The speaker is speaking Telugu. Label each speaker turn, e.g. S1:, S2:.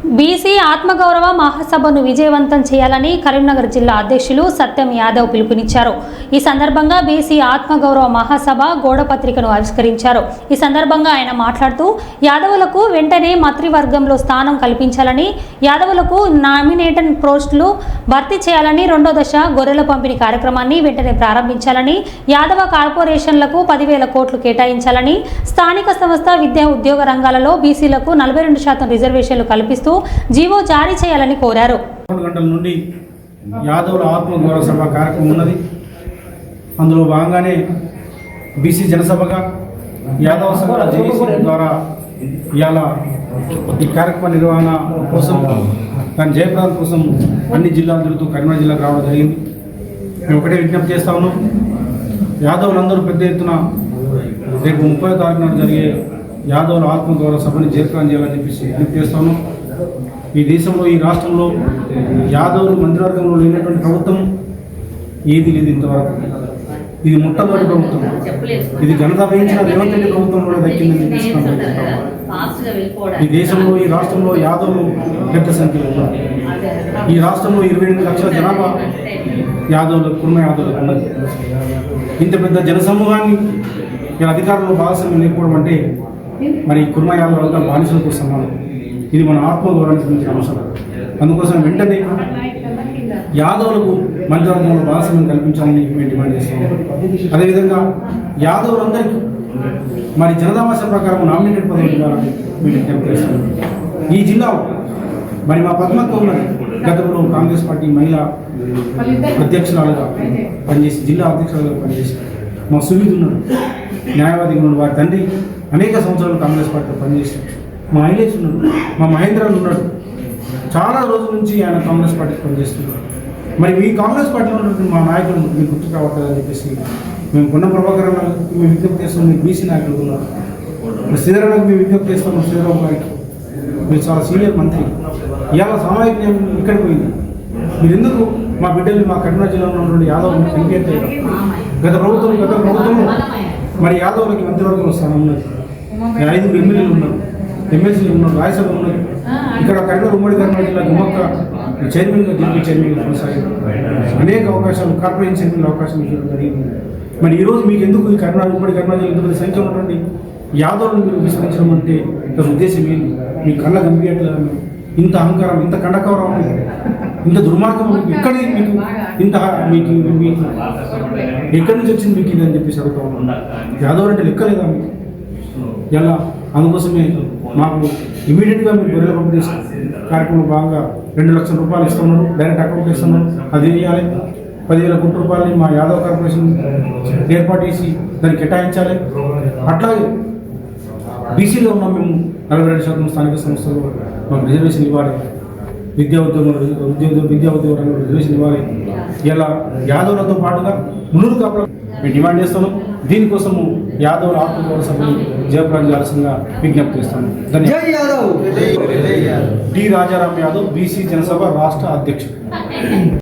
S1: బీసీ ఆత్మగౌరవ మహాసభను విజయవంతం చేయాలని కరీంనగర్ జిల్లా అధ్యక్షులు సత్యం యాదవ్ పిలుపునిచ్చారు. ఈ సందర్భంగా బీసీ ఆత్మగౌరవ మహాసభ గోడపత్రికను ఆవిష్కరించారు. ఈ సందర్భంగా ఆయన మాట్లాడుతూ యాదవులకు వెంటనే మంత్రివర్గంలో స్థానం కల్పించాలని, యాదవులకు నామినేటెడ్ పోస్టులు భర్తీ చేయాలని, రెండో దశ గొర్రెల పంపిణీ కార్యక్రమాన్ని వెంటనే ప్రారంభించాలని, యాదవ కార్పొరేషన్లకు 10,000 కోట్లు కేటాయించాలని, స్థానిక సంస్థ విద్యా ఉద్యోగ రంగాలలో బీసీలకు 42% రిజర్వేషన్లు కల్పిస్తూ జీవో జారీ చేయాలని కోరారు.
S2: 3 గంటల నుండి యాదవుల ఆత్మగౌరవ సభ కార్యక్రమం ఉన్నది. అందులో భాగంగానే బీసీ జనసభగా యాదవ సంఘాల జేఏసీ ద్వారా ఇవాళ ఈ కార్యక్రమ నిర్వహణ కోసం, దాని జయప్రదం కోసం అన్ని జిల్లాలు తిరుగుతూ కరీంనగర్ జిల్లాకు రావడం జరిగింది. మేము ఒకటే విజ్ఞప్తి చేస్తా ఉన్నాం, యాదవులందరూ పెద్ద ఎత్తున రేపు 30వ తారీఖున జరిగే యాదవుల ఆత్మగౌరవ సభని జయప్రదం చేయాలని చెప్పేసి విజ్ఞప్తి చేస్తా ఉన్నాం. ఈ దేశంలో, ఈ రాష్ట్రంలో యాదవులు మంత్రివర్గంలో లేనటువంటి ప్రభుత్వం ఏది లేదు ఇంతవరకు. ఇది మొట్టమొదటి ప్రభుత్వం. ఇది ఘనత వహించిన రేవంత్ రెడ్డి ప్రభుత్వంలో దక్కిందని తీసుకున్నాం. ఈ దేశంలో, ఈ రాష్ట్రంలో యాదవులు పెద్ద సంఖ్యలో ఉన్నారు. ఈ రాష్ట్రంలో 28 లక్షల జనాభా యాదవులు, కుర్మ యాదవులకు ఉన్నది. ఇంత పెద్ద జనసమూహాన్ని ఈ అధికారంలో భాగస్వామ్యం లేకపోవడం అంటే మరి కుర్మ యాదవులంతా బానిసలకు సమానం. ఇది మన ఆత్మగౌరవానికి సంబంధించిన అంశం. అందుకోసం వెంటనే యాదవులకు మంత్రివర్గంలో భాగస్వామ్యం కల్పించాలని మేము డిమాండ్ చేస్తున్నాం. అదేవిధంగా యాదవులందరికీ మరి జనదావాస ప్రకారం నామినేటెడ్ పదవులు ఇవ్వాలని మేము విజ్ఞప్తి చేస్తున్నాం. ఈ జిల్లాలో మరి మా పద్మక్క ఉన్నది, గతంలో కాంగ్రెస్ పార్టీ మహిళా అధ్యక్షురాలుగా పనిచేసి, జిల్లా అధ్యక్షురాలుగా పనిచేసి, మా సువిధి ఉన్నాడు, న్యాయవాదిగా ఉన్నాడు, వారి తండ్రి అనేక సంవత్సరాలు కాంగ్రెస్ పార్టీలో పనిచేసి, మా ఐలేజ్ ఉన్నాడు, మా మహేంద్రాలు ఉన్నాడు, చాలా రోజుల నుంచి ఆయన కాంగ్రెస్ పార్టీకి పనిచేస్తున్నాడు. మరి మీ కాంగ్రెస్ పార్టీలో ఉన్నటువంటి మా నాయకులు మీకు గుర్తు కావట్లేదని చెప్పేసి మేము కొన్న ప్రభాకర్ మేము విజ్ఞప్తి చేస్తాం. మీకు బీసీ నాయకులు ఉన్నారు, శ్రీధరన్నకు మేము విజ్ఞప్తి చేస్తాము. శ్రీధరరావు గారికి మీరు చాలా సీనియర్ మంత్రి. ఇవాళ సామాజిక న్యాయం ఇక్కడ పోయింది. మీరు ఎందుకు మా బిడ్డలు, మా కరీంనగర్ జిల్లాలో ఉన్నటువంటి యాదవులు ఎంపీ గత ప్రభుత్వం మరి యాదవులకి మంత్రివర్గంలో స్థానం ఉన్నది. 5 ఎమ్మెల్యేలు ఉన్నారు, ఎమ్మెల్సీలు ఉన్నారు, రాజ్యసభ ఉన్నది. ఇక్కడ కరీంనగర్, ఉమ్మడి కరీంనగర్ జిల్లా గుమ్మక్క చైర్మన్గా, డిప్యూటీ చైర్మన్గా కొనసాగింది. అనేక అవకాశాలు, కార్పొరేషన్ చైర్మన్ అవకాశం ఇవ్వడం జరిగింది. మరి ఈరోజు మీకు ఎందుకు ఈ కరీంనగర్, ఉమ్మడి కరీంనగర్ జిల్లా ఇంత సంఖ్య ఉన్నటువంటి యాదవులను మీరు విస్మరించడం అంటే ఉద్దేశం ఏంటి? మీ కళ్ళ కనిపించట్లేదు. ఇంత అహంకారం, ఇంత కండకవరం, ఇంత దుర్మార్గం ఎక్కడి మీకు ఇంత మీకు ఎక్కడి నుంచి వచ్చింది మీకు ఇది అని చెప్పేసి అడుగుతా ఉన్నాం. యాదవ్ అంటే లెక్కలేదా మీకు ఎలా? అందుకోసమే మాకు ఇమీడియట్గా మీరు గొర్రెల పంపిణీ కార్యక్రమంలో భాగంగా 2 లక్షల రూపాయలు ఇస్తున్నారు, డైరెక్ట్ అకౌంట్ ఇస్తున్నారు. అది వేయాలి. 10,000 కోట్ల రూపాయలని మా యాదవ్ కార్పొరేషన్ ఏర్పాటు చేసి దాన్ని కేటాయించాలి. అట్లాగే బీసీలో ఉన్న మేము 42% స్థానిక సంస్థలు మాకు రిజర్వేషన్ ఇవ్వాలి. విద్యా ఉద్యోగ రంగంలో రిజర్వేషన్ ఇవ్వాలి. ఇలా యాదవులతో పాటుగా మున్నూరు కాపుల మేము డిమాండ్ చేస్తున్నాం. దీనికోసము యాదవుల ఆత్మగౌరవ సభని జయప్రదం చేయాల్సిందిగా విజ్ఞప్తి చేస్తాను. ధన్యవాదాలు. డి రాజారాం యాదవ్, బీసీ జనసభ రాష్ట్ర అధ్యక్షుడు.